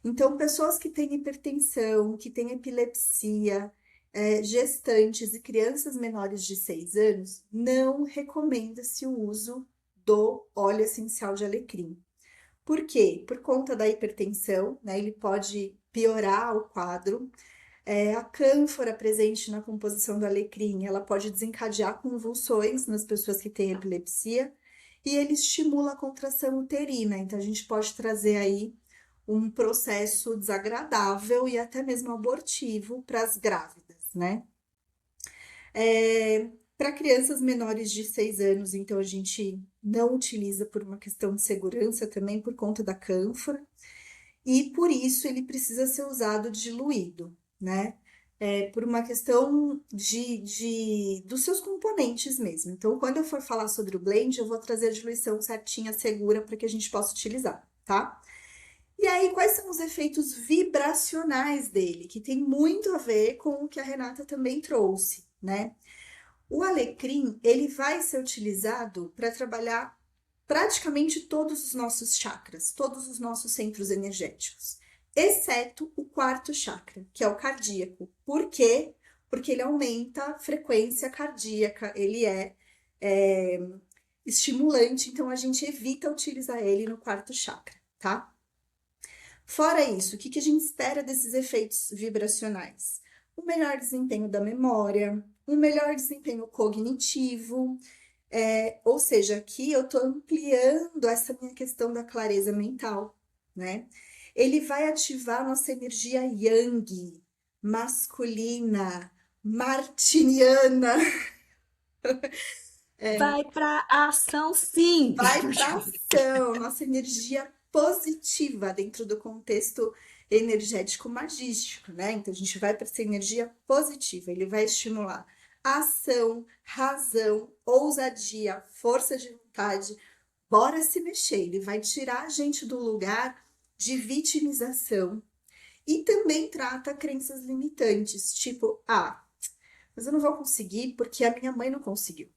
Então, pessoas que têm hipertensão, que têm epilepsia, gestantes e crianças menores de 6 anos, não recomenda-se o uso do óleo essencial de alecrim. Por quê? Por conta da hipertensão, né? Ele pode piorar o quadro. A cânfora presente na composição do alecrim, ela pode desencadear convulsões nas pessoas que têm epilepsia e ele estimula a contração uterina. Então, a gente pode trazer aí um processo desagradável e até mesmo abortivo para as grávidas, né? Para crianças menores de 6 anos, então a gente não utiliza por uma questão de segurança também por conta da cânfora e por isso ele precisa ser usado diluído, né? por uma questão dos seus componentes mesmo. Então, quando eu for falar sobre o blend, eu vou trazer a diluição certinha, segura, para que a gente possa utilizar, tá? E aí, quais são os efeitos vibracionais dele, que tem muito a ver com o que a Renata também trouxe, né? O alecrim, ele vai ser utilizado para trabalhar praticamente todos os nossos chakras, todos os nossos centros energéticos, exceto o quarto chakra, que é o cardíaco. Por quê? Porque ele aumenta a frequência cardíaca, ele é estimulante, então a gente evita utilizar ele no quarto chakra, tá? Fora isso, o que que a gente espera desses efeitos vibracionais? Um melhor desempenho da memória, um melhor desempenho cognitivo, ou seja, aqui eu estou ampliando essa minha questão da clareza mental, né? Ele vai ativar nossa energia yang, masculina, martiniana, Vai pra ação, sim! vai para ação, nossa energia positiva dentro do contexto energético magístico, né? Então a gente vai para essa energia positiva, ele vai estimular ação, razão, ousadia, força de vontade. Bora se mexer, ele vai tirar a gente do lugar de vitimização e também trata crenças limitantes, tipo, mas eu não vou conseguir porque a minha mãe não conseguiu.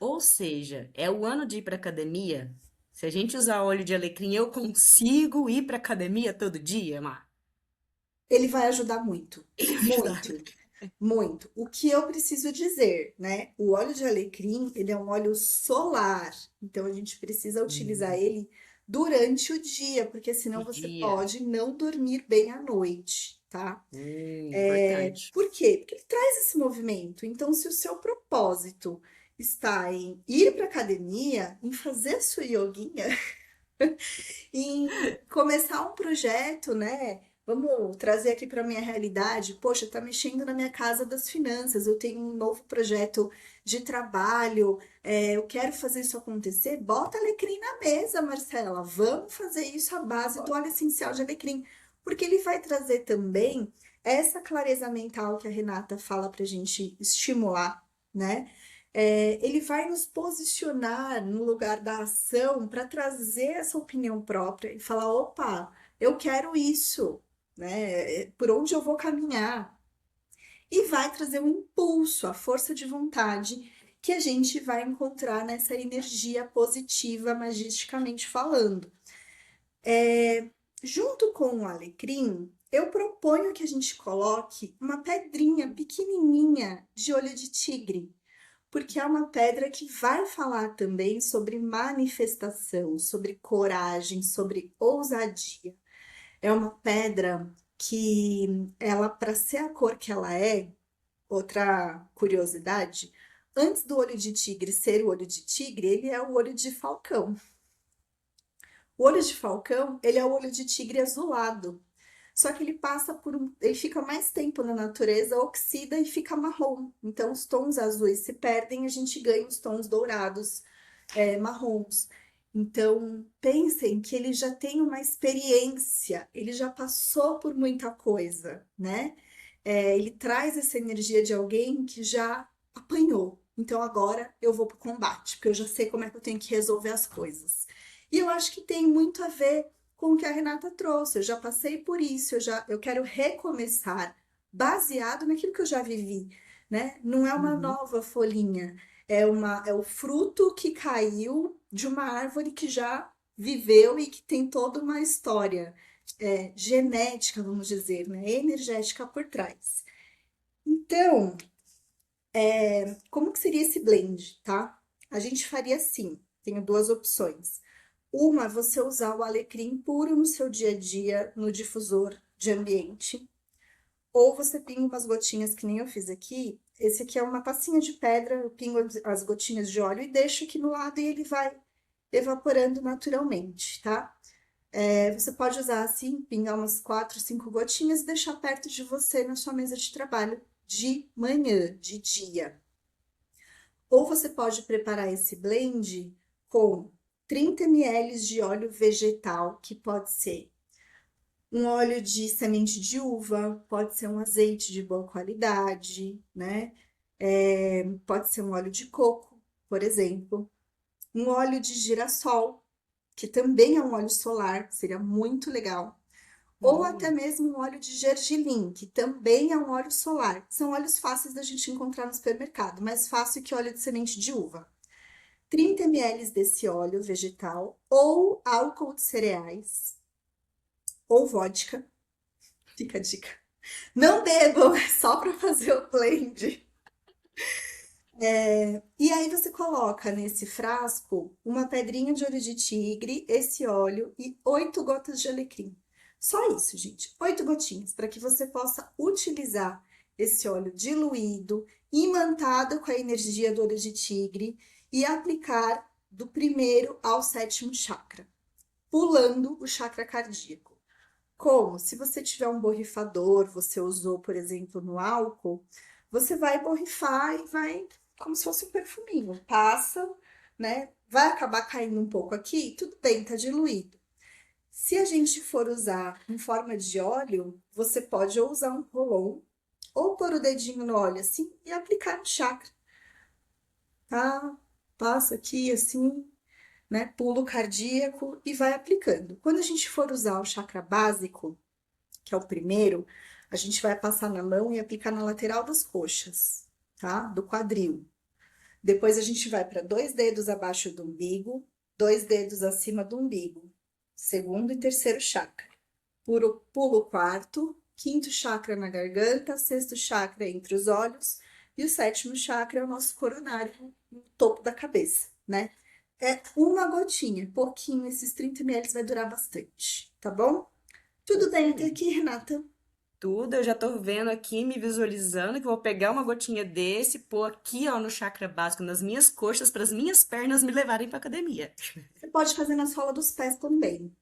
Ou seja, é o ano de ir pra academia? Se a gente usar óleo de alecrim, eu consigo ir pra academia todo dia, Mar? Ele vai ajudar muito, Verdade. muito, muito. O que eu preciso dizer, né? O óleo de alecrim, ele é um óleo solar, então a gente precisa utilizar Hum, ele durante o dia, porque senão de você dia. pode não dormir bem à noite, tá? Importante. Por quê? Porque ele traz esse movimento. Então, se o seu propósito está em ir para academia, em fazer sua yoguinha, em começar um projeto, né? Vamos trazer aqui para minha realidade. Poxa, tá mexendo na minha casa das finanças. Eu tenho um novo projeto de trabalho. Eu quero fazer isso acontecer. Bota alecrim na mesa, Marcela. Vamos fazer isso à base do óleo essencial de alecrim, porque ele vai trazer também essa clareza mental que a Renata fala para a gente estimular, né? Ele vai nos posicionar no lugar da ação para trazer essa opinião própria e falar: opa, eu quero isso, né? Por onde eu vou caminhar? E vai trazer um impulso, a força de vontade que a gente vai encontrar nessa energia positiva, magisticamente falando. Junto com o alecrim, eu proponho que a gente coloque uma pedrinha pequenininha de olho de tigre, porque é uma pedra que vai falar também sobre manifestação, sobre coragem, sobre ousadia. É uma pedra que ela, para ser a cor que ela é, outra curiosidade, antes do olho de tigre ser o olho de tigre, ele é o olho de falcão. O olho de falcão, ele é o olho de tigre azulado. Só que ele passa ele fica mais tempo na natureza, oxida e fica marrom. Então os tons azuis se perdem, a gente ganha os tons dourados, marrons. Então pensem que ele já tem uma experiência, ele já passou por muita coisa, né? Ele traz essa energia de alguém que já apanhou. Então agora eu vou para o combate, porque eu já sei como é que eu tenho que resolver as coisas. E eu acho que tem muito a ver com o que a Renata trouxe. Eu já passei por isso, eu quero recomeçar baseado naquilo que eu já vivi, né? Não é uma Uhum. nova folhinha, é o fruto que caiu de uma árvore que já viveu e que tem toda uma história genética, vamos dizer, né? Energética por trás. Então, como que seria esse blend, tá? A gente faria assim, tenho duas opções. Uma, você usar o alecrim puro no seu dia a dia, no difusor de ambiente. Ou você pinga umas gotinhas, que nem eu fiz aqui. Esse aqui é uma tacinha de pedra, eu pingo as gotinhas de óleo e deixo aqui no lado e ele vai evaporando naturalmente, tá? Você pode usar assim, pingar umas 4, 5 gotinhas e deixar perto de você na sua mesa de trabalho de manhã, de dia. Ou você pode preparar esse blend com 30 ml de óleo vegetal, que pode ser Um óleo de semente de uva, pode ser um azeite de boa qualidade, né? Pode ser um óleo de coco, por exemplo. Um óleo de girassol, que também é um óleo solar, seria muito legal. Ou até Hum. mesmo um óleo de gergelim, que também é um óleo solar. São óleos fáceis da gente encontrar no supermercado, mais fácil que óleo de semente de uva. 30 ml desse óleo vegetal, ou álcool de cereais, ou vodka. Fica a dica. Não bebam, é só para fazer o blend. E aí você coloca nesse frasco uma pedrinha de olho de tigre, esse óleo e 8 gotas de alecrim. Só isso, gente. 8 gotinhas, para que você possa utilizar esse óleo diluído, imantado com a energia do olho de tigre e aplicar do primeiro ao sétimo chakra, pulando o chakra cardíaco. Como? Se você tiver um borrifador, você usou, por exemplo, no álcool, você vai borrifar e vai, como se fosse um perfuminho, passa, né? Vai acabar caindo um pouco aqui, tudo bem, tá diluído. Se a gente for usar em forma de óleo, você pode ou usar um rolon, ou pôr o dedinho no óleo assim e aplicar no chakra, tá? Passa aqui assim, né? Pulo cardíaco e vai aplicando. Quando a gente for usar o chakra básico, que é o primeiro, a gente vai passar na mão e aplicar na lateral das coxas, tá? Do quadril. Depois a gente vai para 2 dedos abaixo do umbigo, 2 dedos acima do umbigo, segundo e terceiro chakra. Pulo o quarto, quinto chakra na garganta, sexto chakra entre os olhos e o sétimo chakra é o nosso coronário, no topo da cabeça, né? É uma gotinha, pouquinho, esses 30 ml vai durar bastante, tá bom? Tudo bem até aqui, Renata? Tudo, eu já tô vendo aqui, me visualizando, que eu vou pegar uma gotinha desse, pôr aqui, ó, no chakra básico, nas minhas coxas, para as minhas pernas me levarem pra academia. Você pode fazer na sola dos pés também,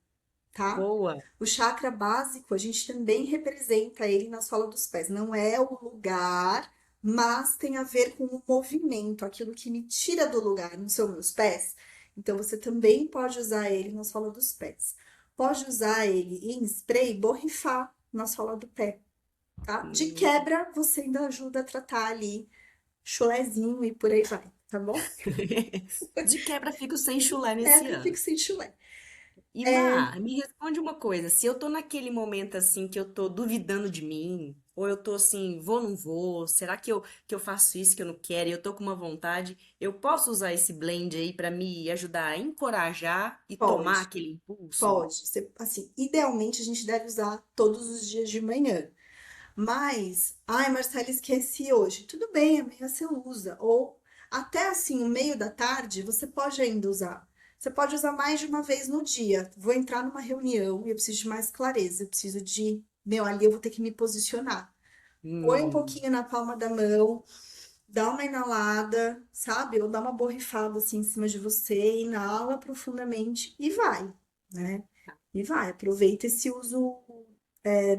tá? Boa. O chakra básico, a gente também representa ele na sola dos pés. Não é o lugar, mas tem a ver com o movimento, aquilo que me tira do lugar, não são meus pés. Então, você também pode usar ele na sola dos pés. Pode usar ele em spray, borrifar na sola do pé, tá? De Hum. quebra, você ainda ajuda a tratar ali chulezinho e por aí vai, tá bom? De quebra, fico sem chulé nesse Quebra, fica ano. sem chulé. E Mar, me responde uma coisa, se eu tô naquele momento assim que eu tô duvidando de mim, ou eu tô assim, vou ou não vou, será que eu faço isso que eu não quero e eu tô com uma vontade, eu posso usar esse blend aí pra me ajudar a encorajar e tomar Pode, aquele impulso? pode. Assim, idealmente a gente deve usar todos os dias de manhã. Mas, ai, Marcela, esqueci hoje. Tudo bem, amanhã você usa. Ou até assim, o meio da tarde, você pode ainda usar. Você pode usar mais de uma vez no dia. Vou entrar numa reunião e eu preciso de mais clareza. Eu preciso de, meu, ali eu vou ter que me posicionar. Põe um Hum. pouquinho na palma da mão, dá uma inalada, sabe? Ou dá uma borrifada assim em cima de você, inala profundamente e vai, né? E vai, aproveita esse uso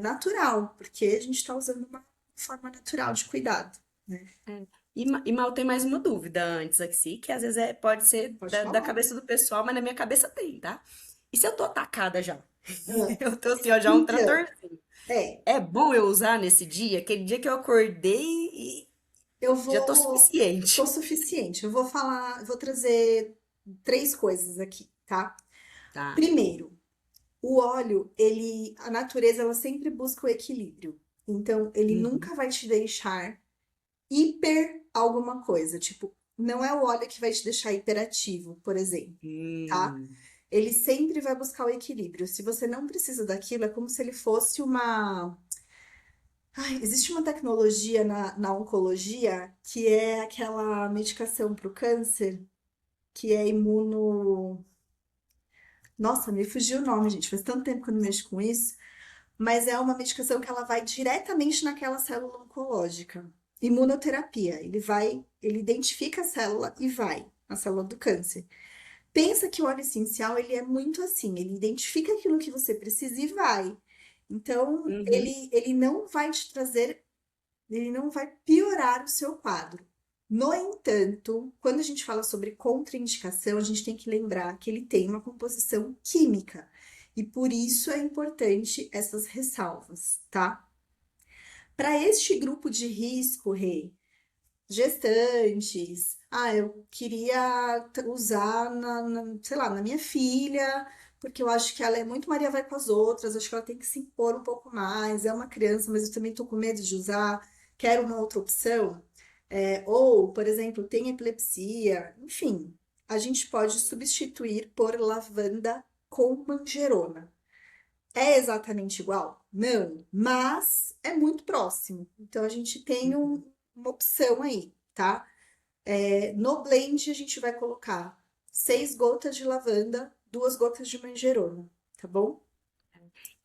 natural, porque a gente está usando uma forma natural de cuidado, né? É. E Mal, tem mais uma dúvida antes aqui, que às vezes pode ser Pode da falar. cabeça do pessoal, mas na minha cabeça tem, tá? E se eu tô atacada já? Ah, Eu tô assim, ó, já um então, tratorzinho. é, É bom eu usar nesse dia, aquele dia que eu acordei e eu já tô tô suficiente. suficiente. Eu vou falar, vou trazer 3 coisas aqui, tá? Tá. Primeiro, o óleo, a natureza, ela sempre busca o equilíbrio. Então, ele Uhum. nunca vai te deixar hiper alguma coisa. Tipo, não é o óleo que vai te deixar hiperativo, por exemplo, tá? Hum. Ele sempre vai buscar o equilíbrio. Se você não precisa daquilo, é como se ele fosse uma. Ai, existe uma tecnologia na oncologia que é aquela medicação para o câncer, que é imuno. Nossa, me fugiu o nome, gente. Faz tanto tempo que eu não mexo com isso. Mas é uma medicação que ela vai diretamente naquela célula oncológica. Imunoterapia. Ele identifica a célula e vai na célula do câncer. Pensa que o óleo essencial, ele é muito assim, ele identifica aquilo que você precisa e vai. Então, Uhum. ele não vai te trazer, ele não vai piorar o seu quadro. No entanto, quando a gente fala sobre contraindicação, a gente tem que lembrar que ele tem uma composição química. E por isso é importante essas ressalvas, tá? Para este grupo de risco, Rê, gestantes. Ah, eu queria usar sei lá, na minha filha, porque eu acho que ela é muito Maria vai com as outras, acho que ela tem que se impor um pouco mais. É uma criança, mas eu também tô com medo de usar, quero uma outra opção. Ou, por exemplo, tem epilepsia, enfim, a gente pode substituir por lavanda com manjerona. É exatamente igual? Não, mas é muito próximo. Então a gente tem uma opção aí, tá? No blend a gente vai colocar 6 gotas de lavanda, 2 gotas de manjerona, tá bom?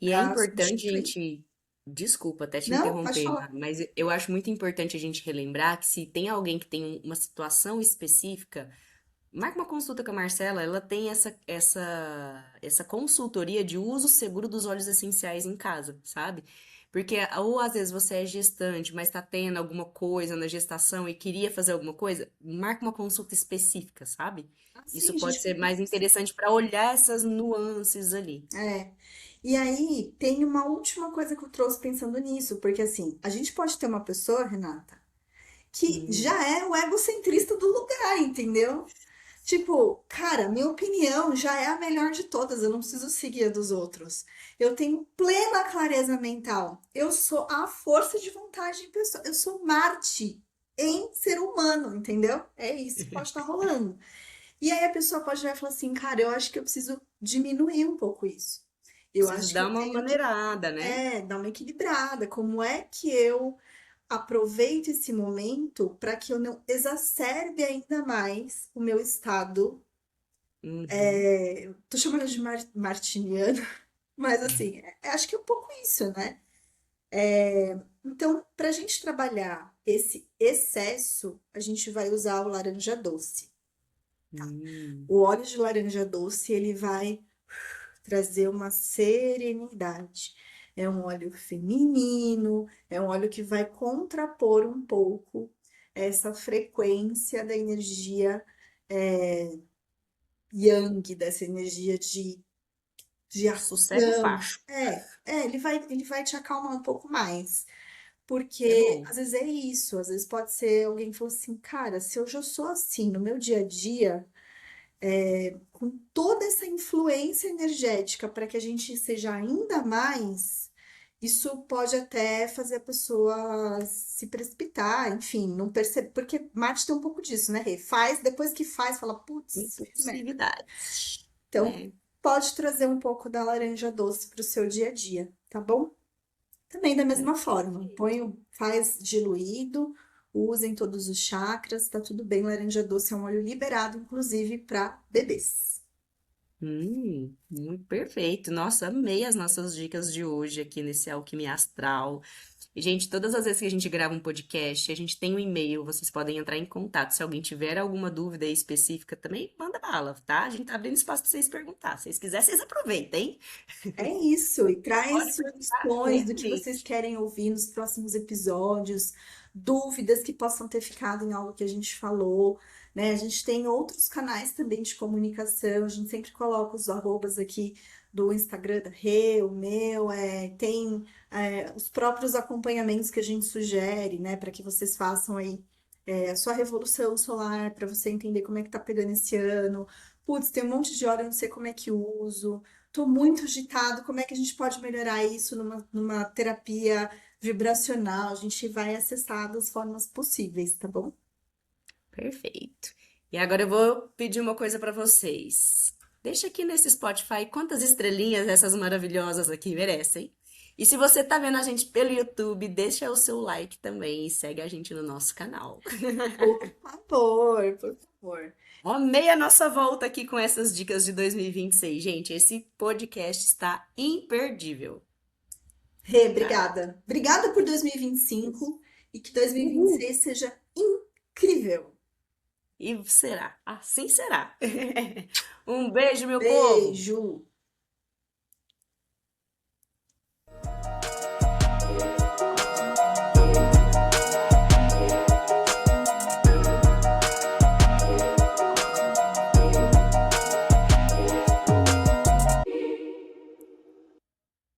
E é Pra importante a substituir. gente, desculpa até te Não, pode interromper, falar. Mas eu acho muito importante a gente relembrar que se tem alguém que tem uma situação específica, marca uma consulta com a Marcela, ela tem essa consultoria de uso seguro dos óleos essenciais em casa, sabe? Porque, ou às vezes você é gestante, mas tá tendo alguma coisa na gestação e queria fazer alguma coisa, marca uma consulta específica, sabe? Isso Assim, a pode gente ser pode. mais interessante para olhar essas nuances ali. É. E aí, tem uma última coisa que eu trouxe pensando nisso, porque assim, a gente pode ter uma pessoa, Renata, que Hum, já é o egocentrista do lugar, entendeu? Tipo, cara, minha opinião já é a melhor de todas, eu não preciso seguir a dos outros. Eu tenho plena clareza mental. Eu sou a força de vontade em pessoa. Eu sou Marte em ser humano, entendeu? É isso que pode estar rolando. E aí a pessoa pode virar e falar assim, cara, eu acho que eu preciso diminuir um pouco isso. Eu preciso acho que dar eu uma tenho que, maneirada, né? dar uma equilibrada. Como é que eu aproveito esse momento para que eu não exacerbe ainda mais o meu estado Uhum. tô chamando de martiniano, mas assim, acho que é um pouco isso, né? Então, para a gente trabalhar esse excesso, a gente vai usar o laranja doce. Hum. O óleo de laranja doce, ele vai trazer uma serenidade. É um óleo feminino, é um óleo que vai contrapor um pouco essa frequência da energia yang, dessa energia de Sossego ação. facho. Ele vai te acalmar um pouco mais. É Porque bom. às vezes é isso, às vezes pode ser alguém que falou assim, cara, se eu já sou assim no meu dia a dia, com toda essa influência energética para que a gente seja ainda mais, isso pode até fazer a pessoa se precipitar, enfim, não perceber, porque Marte tem um pouco disso, né, Rê? Faz, depois que faz, fala, putz, fiz merda. Impulsividade, Então, né? pode trazer um pouco da laranja doce para o seu dia a dia, tá bom? Também da mesma forma, faz diluído, usa em todos os chakras, tá tudo bem. Laranja doce é um óleo liberado, inclusive para bebês. Muito perfeito. Nossa, amei as nossas dicas de hoje aqui nesse Alquimia Astral. E, gente, todas as vezes que a gente grava um podcast, a gente tem um e-mail, vocês podem entrar em contato. Se alguém tiver alguma dúvida aí específica também, manda bala, tá? A gente tá abrindo espaço para vocês perguntar. Se vocês quiserem, vocês aproveitem, hein? É isso, e traz Pode perguntar sugestões do que vocês livremente. querem ouvir nos próximos episódios, dúvidas que possam ter ficado em algo que a gente falou, né? A gente tem outros canais também de comunicação, a gente sempre coloca os arrobas aqui do Instagram da Rê, o meu, tem os próprios acompanhamentos que a gente sugere, né, para que vocês façam aí a sua revolução solar, para você entender como é que tá pegando esse ano. Putz, tem um monte de hora, eu não sei como é que uso. Tô muito agitado, como é que a gente pode melhorar isso numa terapia vibracional? A gente vai acessar das formas possíveis, tá bom? Perfeito. E agora eu vou pedir uma coisa para vocês. Deixa aqui nesse Spotify quantas estrelinhas essas maravilhosas aqui merecem. E se você tá vendo a gente pelo YouTube, deixa o seu like também e segue a gente no nosso canal. Por favor, por favor. Amei a nossa volta aqui com essas dicas de 2026, gente. Esse podcast está imperdível, Rê, tá? obrigada. Obrigada por 2025 e que Uhul. 2026 seja incrível. E será, assim será. Um beijo, meu povo! Beijo!